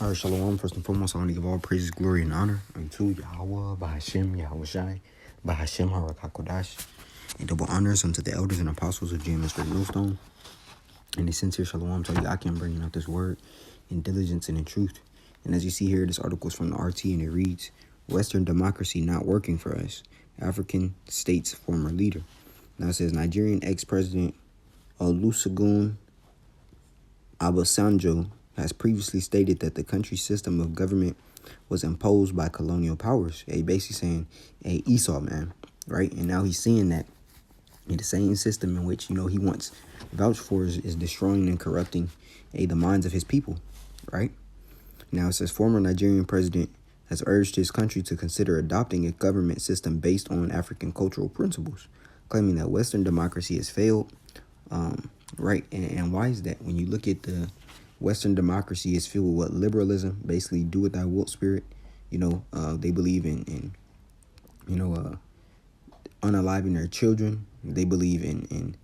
All right, Shalom. First and foremost, I want to give all praises, glory, and honor unto Yahweh, Bahashem, Yahweh Shai, Bahashem, Harakakodash, and double honors unto the elders and apostles of GMS Great Millstone. And the sincere Shalom to you, I can bring out this word in diligence and in truth. And as you see here, this article is from the RT, and it reads, Western democracy not working for us. African states former leader. Now it says, Nigerian ex-president Olusegun Obasanjo has previously stated that the country's system of government was imposed by colonial powers. Basically saying, Esau, man, right? And now he's seeing that the same system in which, he wants vouched for is destroying and corrupting the minds of his people, right? Now it says, former Nigerian president has urged his country to consider adopting a government system based on African cultural principles, claiming that Western democracy has failed, right? And why is that? When you look at the Western democracy is filled with what? Liberalism, basically do what thy wilt spirit. They believe in unaliving their children. They believe in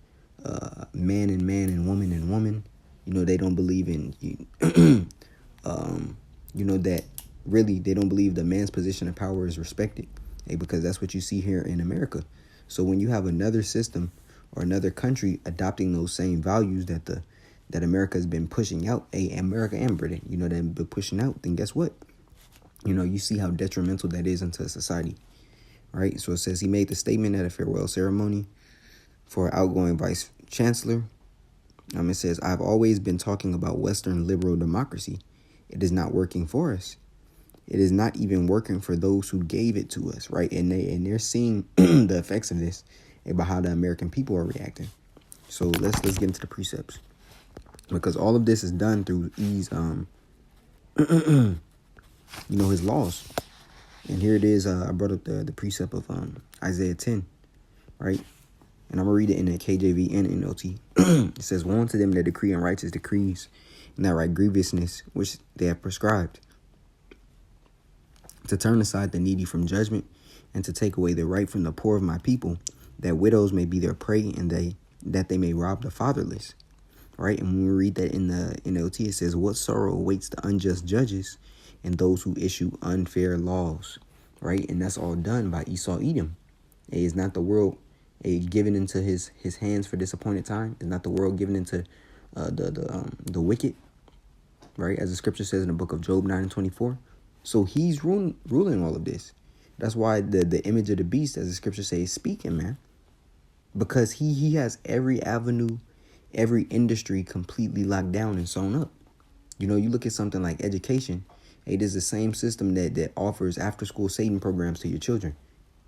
man and woman. They don't believe in, that really they don't believe the man's position of power is respected, because that's what you see here in America. So when you have another system or another country adopting those same values that America has been pushing out, America and Britain, they've been pushing out, then guess what? You see how detrimental that is into society, right? So it says he made the statement at a farewell ceremony for outgoing vice chancellor. It says, I've always been talking about Western liberal democracy. It is not working for us. It is not even working for those who gave it to us, right? And they're seeing the effects of this about how the American people are reacting. So let's get into the precepts, because all of this is done through his his laws. And here it is. I brought up the precept of Isaiah 10, right? And I'm gonna read it in the KJV and NLT. It says, woe unto them that decree unrighteous decrees, and that write grievousness which they have prescribed, to turn aside the needy from judgment, and to take away the right from the poor of my people, that widows may be their prey, and that they may rob the fatherless. Right? And when we read that in the NLT, it says, what sorrow awaits the unjust judges and those who issue unfair laws. Right? And that's all done by Esau Edom. Is not the world given into his hands for this appointed time? Is not the world given into the wicked? Right? As the scripture says in the book of Job 9:24. So he's ruling all of this. That's why the image of the beast, as the scripture says, is speaking, man. Because he has every avenue, every industry completely locked down and sewn up. You look at something like education. It is the same system that offers after-school Satan programs to your children.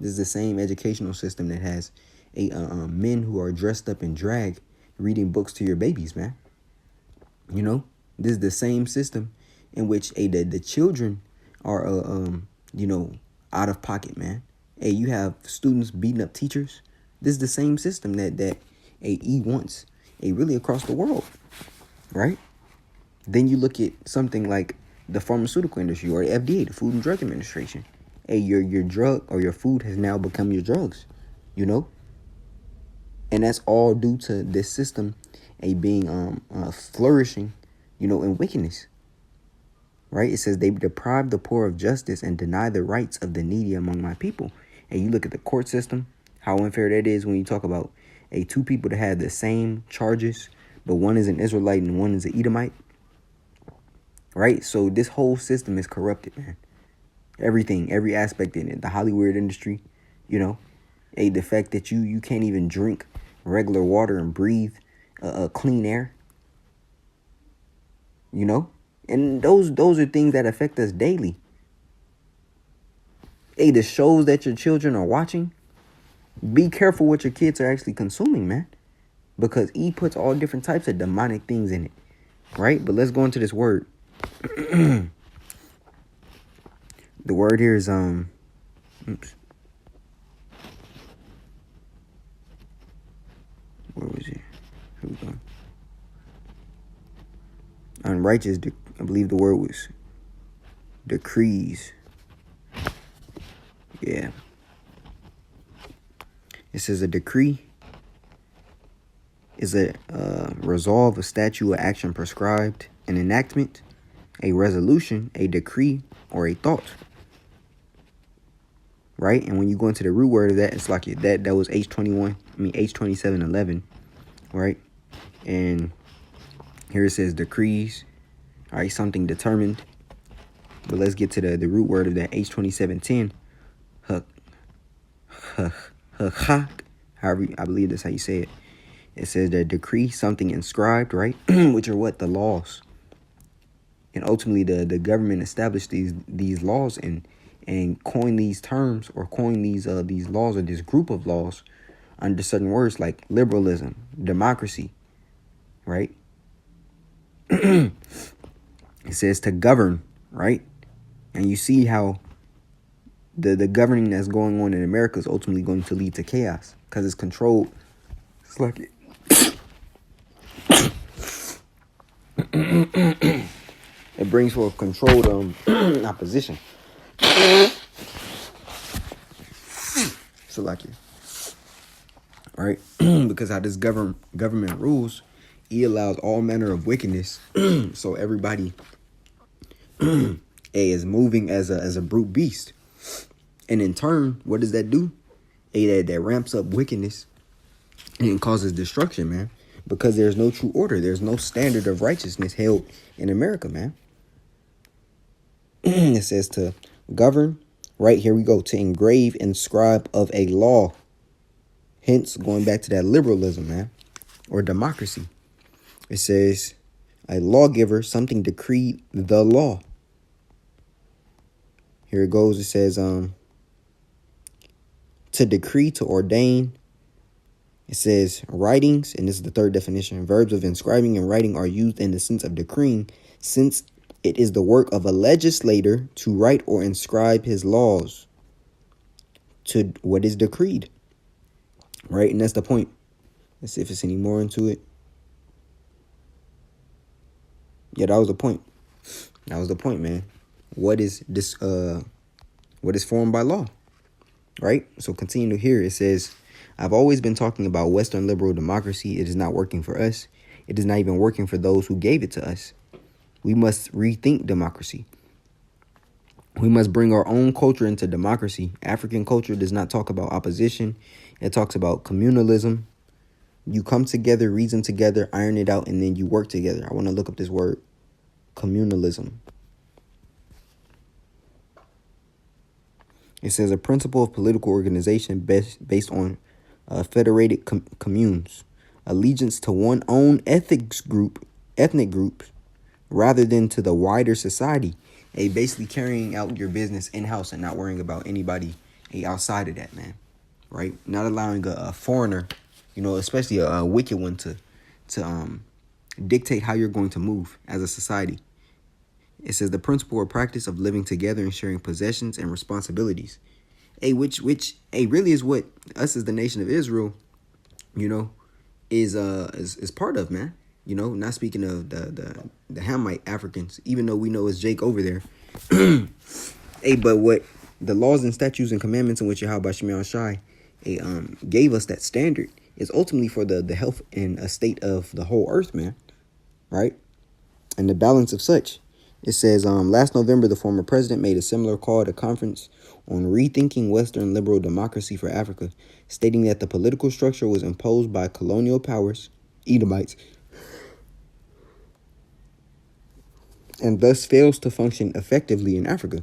This is the same educational system that has men who are dressed up in drag reading books to your babies, man. This is the same system in which the children are, out of pocket, man. You have students beating up teachers. This is the same system that he wants, really across the world, right? Then you look at something like the pharmaceutical industry or the FDA, the Food and Drug Administration. Your drug or your food has now become your drugs, and that's all due to this system, being flourishing, in wickedness. Right? It says they deprive the poor of justice and deny the rights of the needy among my people. And you look at the court system, how unfair that is when you talk about two people that had the same charges, but one is an Israelite and one is an Edomite. Right? So this whole system is corrupted, man. Everything, every aspect in it. The Hollywood industry, the fact that you can't even drink regular water and breathe clean air. And those are things that affect us daily. The shows that your children are watching, be careful what your kids are actually consuming, man. Because he puts all different types of demonic things in it. Right? But let's go into this word. The word here is, Where was it? Here we go. Unrighteous, I believe the word was decrees. Yeah. It says a decree is a resolve, a statute, or action prescribed, an enactment, a resolution, a decree, or a thought. Right? And when you go into the root word of that, it's like that was H2711, right? And here it says decrees, all right, something determined. But let's get to the root word of that H2710. However, I believe that's how you say it. It says that decree, something inscribed, right? Which are what? The laws. And ultimately the government established these laws and coined these terms, or coined these laws, or this group of laws under certain words like liberalism, democracy, right? It says to govern, right? And you see how the governing that's going on in America is ultimately going to lead to chaos because it's controlled. It's like it brings for a controlled opposition. So like it, right? Because how this government rules, he allows all manner of wickedness. So everybody is moving as a brute beast. And in turn, what does that do? That ramps up wickedness and causes destruction, man. Because there's no true order. There's no standard of righteousness held in America, man. It says to govern. Right, here we go. To engrave, inscribe of a law. Hence, going back to that liberalism, man. Or democracy. It says a lawgiver, something decreed the law. Here it goes. It says to decree, to ordain. It says writings, and this is the third definition. Verbs of inscribing and writing are used in the sense of decreeing, since it is the work of a legislator to write or inscribe his laws to what is decreed. Right? And that's the point. Let's see if it's any more into it. Yeah, that was the point. That was the point, man. What is this? What is formed by law? Right? So continue to hear. It says, I've always been talking about Western liberal democracy. It is not working for us. It is not even working for those who gave it to us. We must rethink democracy. We must bring our own culture into democracy. African culture does not talk about opposition. It talks about communalism. You come together, reason together, iron it out, and then you work together. I want to look up this word, communalism. It says a principle of political organization based on federated communes, allegiance to one own ethnic group, rather than to the wider society. Basically carrying out your business in-house and not worrying about anybody outside of that, man. Right? Not allowing a foreigner, especially a wicked one, to dictate how you're going to move as a society. It says the principle or practice of living together and sharing possessions and responsibilities. Which really is what us as the nation of Israel, is part of, man. Not speaking of the Hamite Africans, even though we know it's Jake over there. But what the laws and statutes and commandments in which Yahweh Shemel Shai gave us that standard is ultimately for the health and estate of the whole earth, man. Right? And the balance of such. It says, last November, the former president made a similar call at a conference on rethinking Western liberal democracy for Africa, stating that the political structure was imposed by colonial powers, Edomites, and thus fails to function effectively in Africa.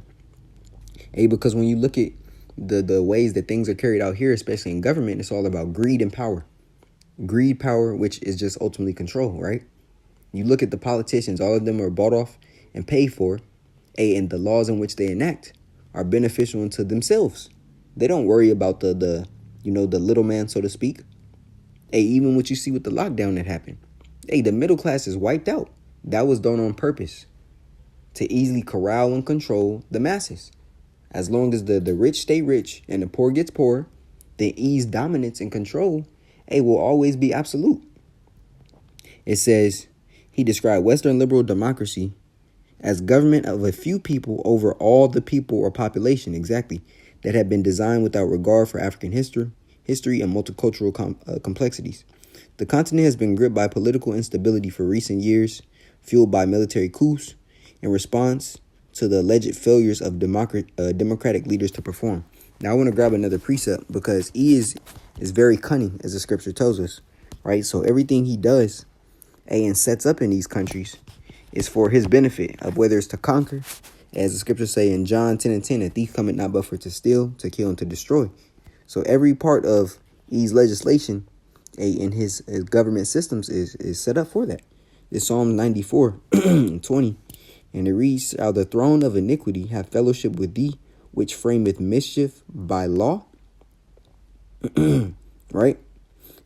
Because when you look at the ways that things are carried out here, especially in government, it's all about greed and power. Greed, power, which is just ultimately control, right? You look at the politicians, all of them are bought off and paid for, and the laws in which they enact are beneficial unto themselves. They don't worry about the little man, so to speak. Even what you see with the lockdown that happened. The middle class is wiped out. That was done on purpose to easily corral and control the masses. As long as the rich stay rich and the poor gets poor, the ease, dominance, and control, will always be absolute. It says, he described Western liberal democracy as government of a few people over all the people or population, exactly, that had been designed without regard for African history and multicultural complexities. The continent has been gripped by political instability for recent years, fueled by military coups in response to the alleged failures of democratic leaders to perform. Now I want to grab another precept because he is very cunning, as the scripture tells us, right? So everything he does and sets up in these countries is for his benefit, of whether it's to conquer, as the scriptures say in John 10:10, a thief cometh not but for to steal, to kill, and to destroy. So every part of E's legislation in his government systems is set up for that. It's Psalm 94:20, and it reads, "Shall the throne of iniquity have fellowship with thee, which frameth mischief by law?" Right?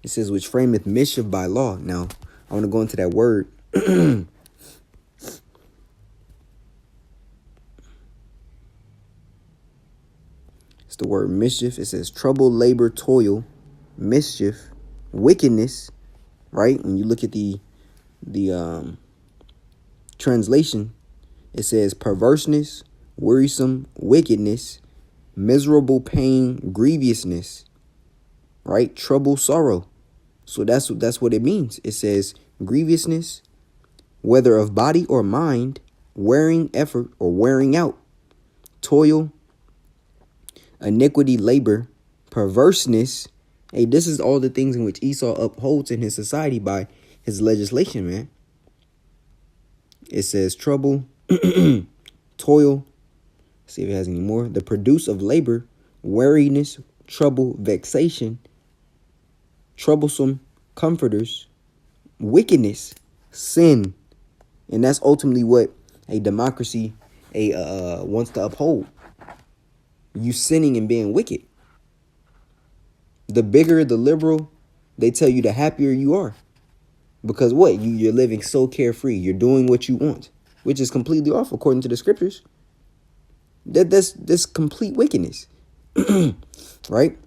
It says, which frameth mischief by law. Now, I want to go into that word. It's the word mischief. It says trouble, labor, toil, mischief, wickedness, right? When you look at the translation, it says perverseness, wearisome, wickedness, miserable pain, grievousness, right? Trouble, sorrow. So that's what it means. It says grievousness, whether of body or mind, wearing effort or wearing out, toil, iniquity, labor, perverseness. Hey, this is all the things in which Esau upholds in his society by his legislation, man. It says trouble, toil. See if it has any more. The produce of labor, weariness, trouble, vexation, troublesome, comforters, wickedness, sin. And that's ultimately what a democracy wants to uphold. You sinning and being wicked. The bigger the liberal, they tell you the happier you are. Because what? You're living so carefree. You're doing what you want, which is completely off according to the scriptures. That's complete wickedness. Right?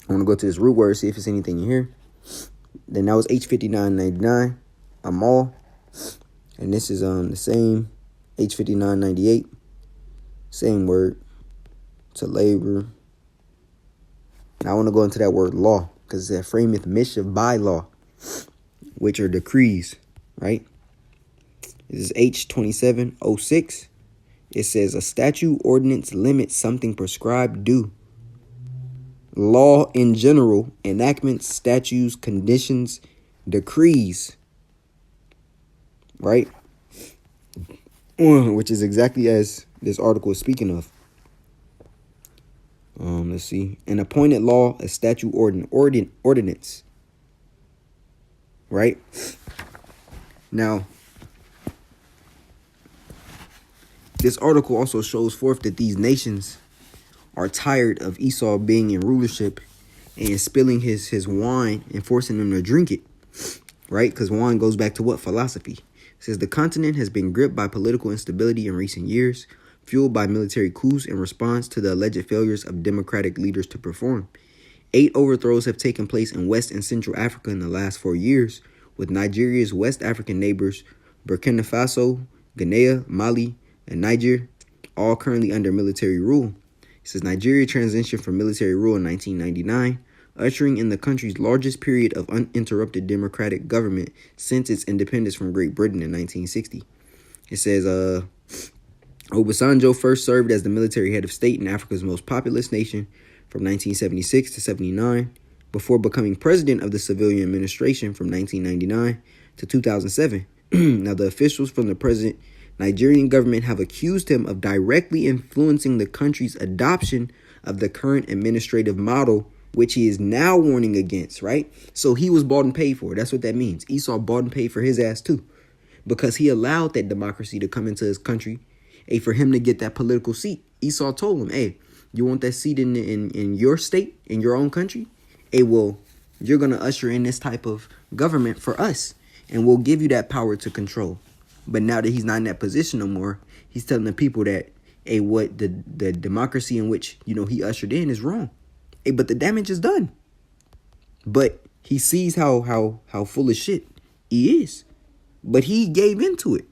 I want to go to this root word, see if it's anything in here. Then that was H5999, Amal. And this is the same H5998. Same word. To labor. Now I want to go into that word law, because it frameth mischief by law, which are decrees, right? This is H2706. It says a statute, ordinance, limits something prescribed due. Law in general, enactments, statutes, conditions, decrees, right? Which is exactly as this article is speaking of. Let's see. An appointed law, a statute, ordinance. Right? Now, this article also shows forth that these nations are tired of Esau being in rulership and spilling his wine and forcing them to drink it. Right? Because wine goes back to what? Philosophy. It says the continent has been gripped by political instability in recent years, fueled by military coups in response to the alleged failures of democratic leaders to perform. 8 overthrows have taken place in West and Central Africa in the last 4 years, with Nigeria's West African neighbors, Burkina Faso, Guinea, Mali, and Niger, all currently under military rule. It says Nigeria transitioned from military rule in 1999, ushering in the country's largest period of uninterrupted democratic government since its independence from Great Britain in 1960. It says, Obasanjo first served as the military head of state in Africa's most populous nation from 1976 to 79, before becoming president of the civilian administration from 1999 to 2007. Now, the officials from the present Nigerian government have accused him of directly influencing the country's adoption of the current administrative model, which he is now warning against, right? So he was bought and paid for. That's what that means. Esau bought and paid for his ass too, because he allowed that democracy to come into his country. Hey, for him to get that political seat, Esau told him, hey, you want that seat in your state, in your own country? Hey, well, you're going to usher in this type of government for us, and we'll give you that power to control. But now that he's not in that position no more, he's telling the people that, hey, what the democracy in which, he ushered in is wrong. Hey, but the damage is done. But he sees how full of shit he is. But he gave into it.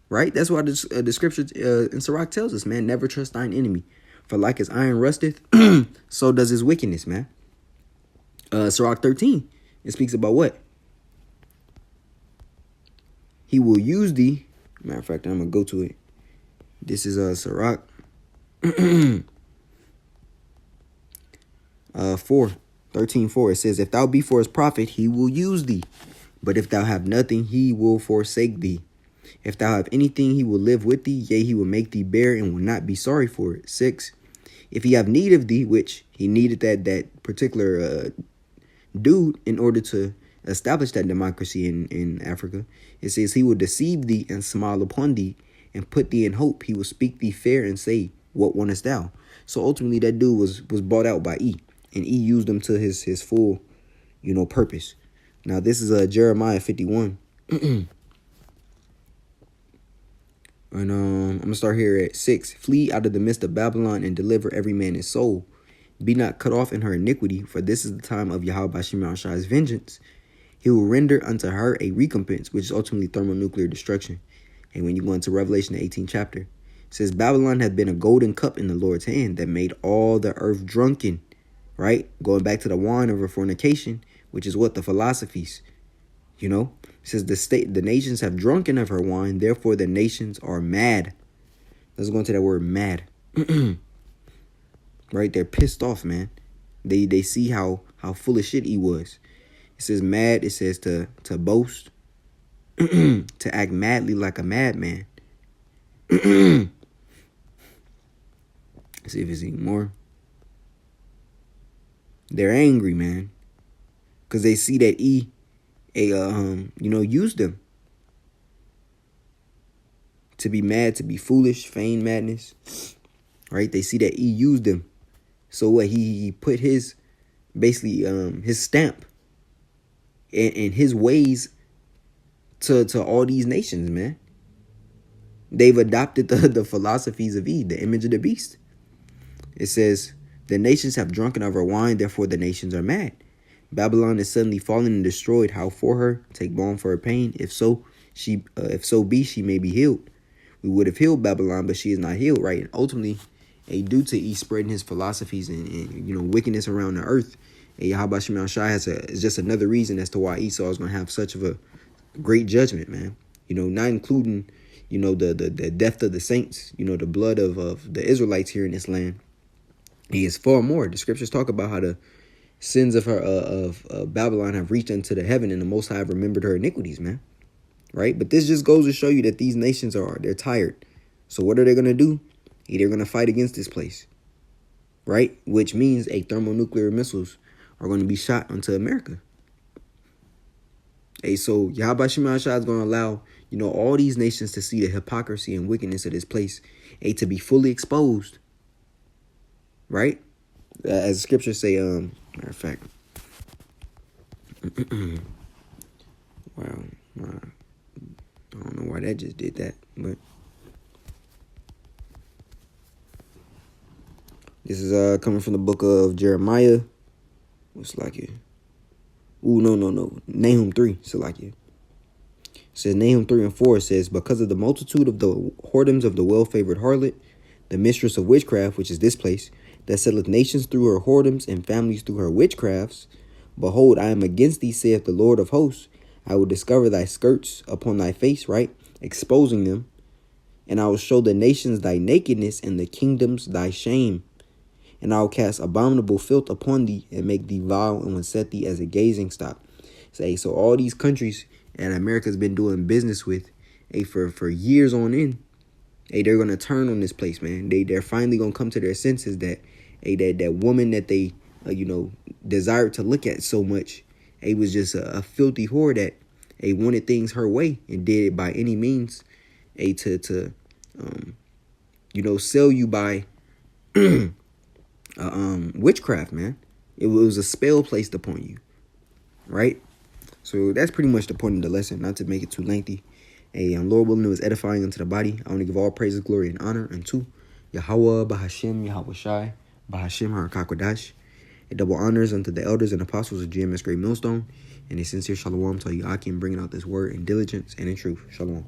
Right? That's why the scripture in Sirach tells us, man, never trust thine enemy. For like as iron rusteth, so does his wickedness, man. Sirach 13, it speaks about what? He will use thee Matter of fact, I'm gonna go to it. This is Sirach 13:4. It says, if thou be for his profit, he will use thee. But if thou have nothing, he will forsake thee. If thou have anything, he will live with thee. Yea, he will make thee bear and will not be sorry for it. 6. If he have need of thee, which he needed that particular dude in order to establish that democracy in Africa, it says he will deceive thee and smile upon thee and put thee in hope. He will speak thee fair and say, what wantest thou? So ultimately that dude was bought out by E, and E used him to his full, purpose. Now this is Jeremiah 51. And I'm gonna start here at 6. Flee out of the midst of Babylon and deliver every man his soul. Be not cut off in her iniquity, for this is the time of Yahweh Bashim Shai's vengeance. He will render unto her a recompense, which is ultimately thermonuclear destruction. And when you go into Revelation, the 18th chapter, it says, Babylon had been a golden cup in the Lord's hand that made all the earth drunken, right? Going back to the wine of her fornication, which is what? The philosophies, It says the nations have drunken of her wine, therefore the nations are mad. Let's go into that word mad. Right? They're pissed off, man. They see how full of shit he was. It says mad, it says to boast, to act madly like a madman. Let's see if it's any more. They're angry, man, because they see that E, used them to be mad, to be foolish, feign madness, right? They see that E used them. So what? He put his, basically, his stamp and his ways to all these nations, man. They've adopted the philosophies of E, the image of the beast. It says, the nations have drunken of her wine, therefore the nations are mad. Babylon is suddenly fallen and destroyed. How for her? Take balm for her pain. If so be, she may be healed. We would have healed Babylon, but she is not healed, right? And ultimately, due to E spreading his philosophies and wickedness around the earth, Yahweh Shemel Shai is just another reason as to why Esau is going to have such of a great judgment, man. Not including, the death of the saints, the blood of the Israelites here in this land. He is far more. The scriptures talk about how the sins of her of Babylon have reached unto the heaven, and the Most High have remembered her iniquities, man. Right? But this just goes to show you that these nations they're tired. So what are they going to do? They're going to fight against this place. Right? Which means thermonuclear missiles are going to be shot onto America. So Yahweh Shemel Shai is going to allow, all these nations to see the hypocrisy and wickedness of this place, to be fully exposed. Right? As the scriptures say, matter of fact. Wow. I don't know why that just did that, but this is coming from the book of Jeremiah. What's like it? No. Nahum 3. So like it. It says Nahum 3 and 4 says, because of the multitude of the whoredoms of the well-favored harlot, the mistress of witchcraft, which is this place, that settleth nations through her whoredoms and families through her witchcrafts. Behold, I am against thee, saith the Lord of hosts. I will discover thy skirts upon thy face, right? Exposing them. And I will show the nations thy nakedness and the kingdoms thy shame. And I will cast abominable filth upon thee and make thee vile and will set thee as a gazing stock. So all these countries that America's been doing business with, for years on end, they're going to turn on this place, man. They're finally going to come to their senses that that woman that they, desired to look at so much, was just a filthy whore that wanted things her way and did it by any means, to sell you by witchcraft, man. It was a spell placed upon you, right? So that's pretty much the point of the lesson, not to make it too lengthy. Lord willing, it was edifying unto the body. I want to give all praises, glory, and honor unto Yahweh, Bahashim, Yahweh Shai, Bahashim, Harakakwadash. Double honors unto the elders and apostles of GMS Great Millstone. And a sincere shalom to you, Akim, bringing out this word in diligence and in truth. Shalom.